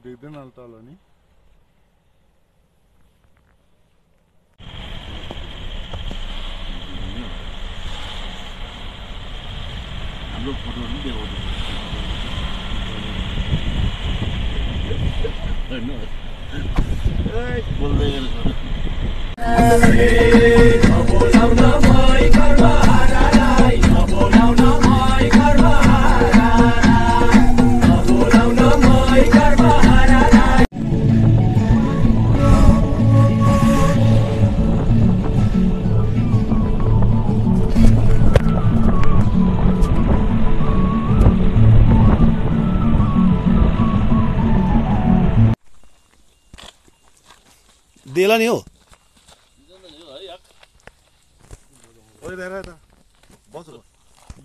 देख्दैन अहिले तल नि हाम्रो फोटो पनि देखाउँछ बोल्दै देला नि हो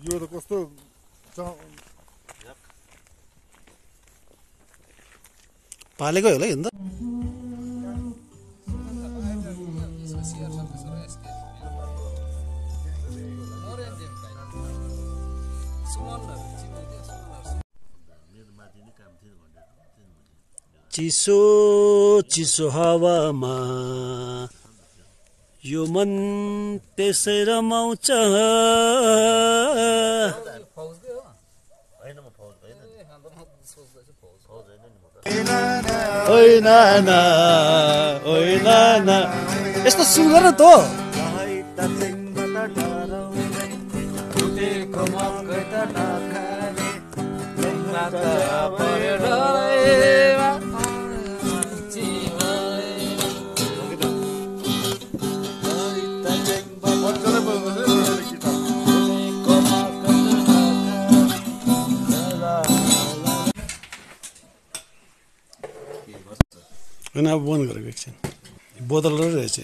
यो त कस्तो पालेको होला नि त चिसो चिसो हावामा यो मन त्यसै रमाउँछ ओइ नाना ओइ नाना यस्तो सुन्गर न त होइन अब बन्द गरेको एकछिन बोतल रहेछ